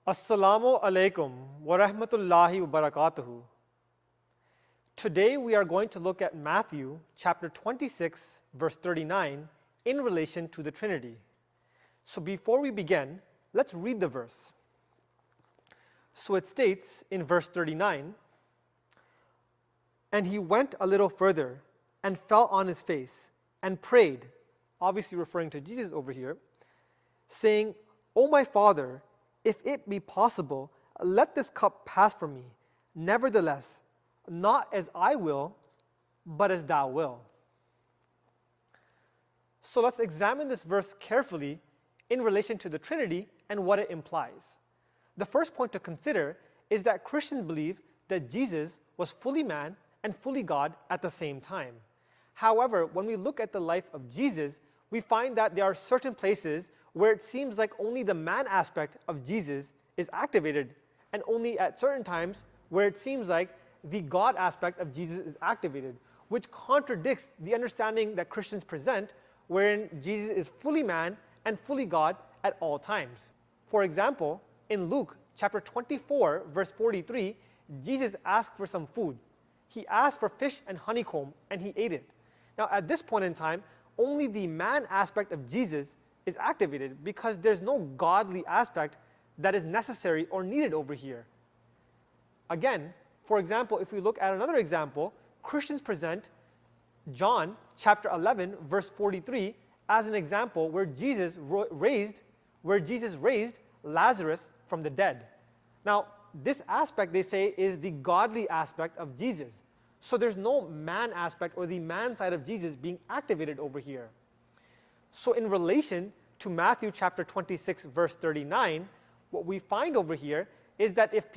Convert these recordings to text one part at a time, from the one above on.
Assalamu alaikum wa rahmatullahi wa barakatuhu. Today we are going to look at Matthew chapter 26 verse 39 in relation to the Trinity. So before we begin, let's read the verse. So it states in verse 39, "And he went a little further and fell on his face and prayed," obviously referring to Jesus over here, saying, "O my Father, if it be possible, let this cup pass from me. Nevertheless, not as I will, but as thou wilt." So let's examine this verse carefully in relation to the Trinity and what it implies. The first point to consider is that Christians believe that Jesus was fully man and fully God at the same time. However, when we look at the life of Jesus, we find that there are certain places where it seems like only the man aspect of Jesus is activated, and only at certain times where it seems like the God aspect of Jesus is activated, which contradicts the understanding that Christians present, wherein Jesus is fully man and fully God at all times. For example, in Luke chapter 24 verse 43, Jesus asked for some food. He asked for fish and honeycomb, and he ate it. Now at this point in time, only the man aspect of Jesus is activated because there's no godly aspect that is necessary or needed over here. Again, for example, if we look at another example, Christians present John chapter 11 verse 43 as an example where Jesus raised Lazarus from the dead. Now, this aspect, they say, is the godly aspect of Jesus. So there's no man aspect or the man side of Jesus being activated over here. So in relation to Matthew chapter 26 verse 39, what we find over here is that if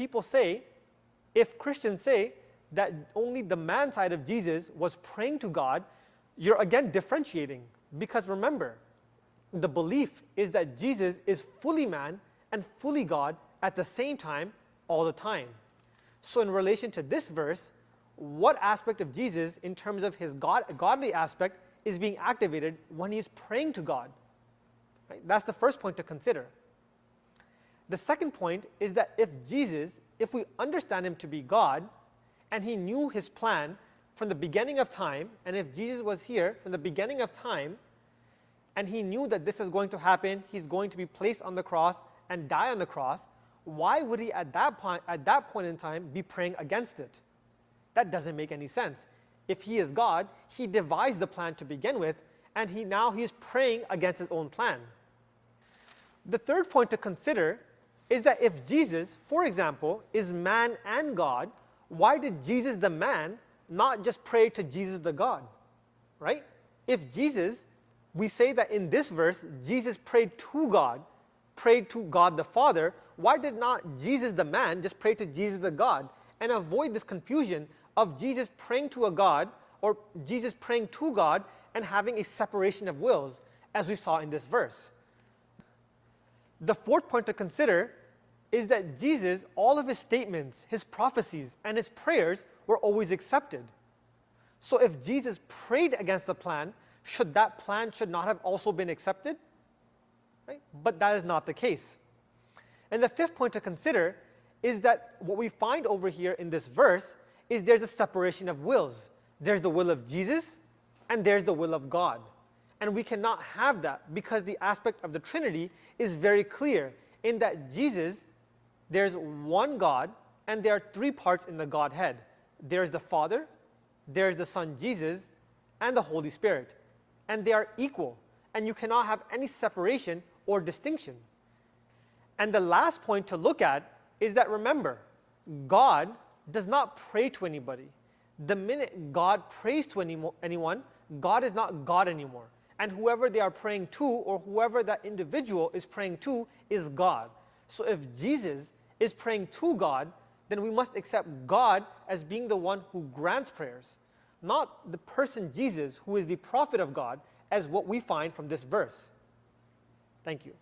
Christians say that only the man side of Jesus was praying to God, you're again differentiating. Because remember, the belief is that Jesus is fully man and fully God at the same time, all the time. So in relation to this verse, what aspect of Jesus in terms of his godly aspect is being activated when he's praying to God? Right? That's the first point to consider. The second point is that if we understand him to be God, and he knew his plan from the beginning of time, and if Jesus was here from the beginning of time, and he knew that this is going to happen, he's going to be placed on the cross and die on the cross, why would he at that point in time be praying against it? That doesn't make any sense. If he is God, he devised the plan to begin with, and he's praying against his own plan. The third point to consider is that if Jesus, for example, is man and God, why did Jesus the man not just pray to Jesus the God? Right? If Jesus, we say that in this verse, Jesus prayed to God the Father, why did not Jesus the man just pray to Jesus the God and avoid this confusion of Jesus praying to a God or Jesus praying to God and having a separation of wills, as we saw in this verse? The fourth point to consider is that Jesus, all of his statements, his prophecies, and his prayers were always accepted. So if Jesus prayed against the plan, that plan should not have also been accepted? Right? But that is not the case. And the fifth point to consider is that what we find over here in this verse is there's a separation of wills. There's the will of Jesus, and there's the will of God. And we cannot have that because the aspect of the Trinity is very clear in that Jesus, there's one God, and there are three parts in the Godhead. There's the Father, there's the Son Jesus, and the Holy Spirit. And they are equal, and you cannot have any separation or distinction. And the last point to look at is that, remember, God does not pray to anybody. The minute God prays to anyone, God is not God anymore. And whoever they are praying to, or whoever that individual is praying to, is God. So if Jesus is praying to God, then we must accept God as being the one who grants prayers, not the person Jesus, who is the prophet of God, as what we find from this verse. Thank you.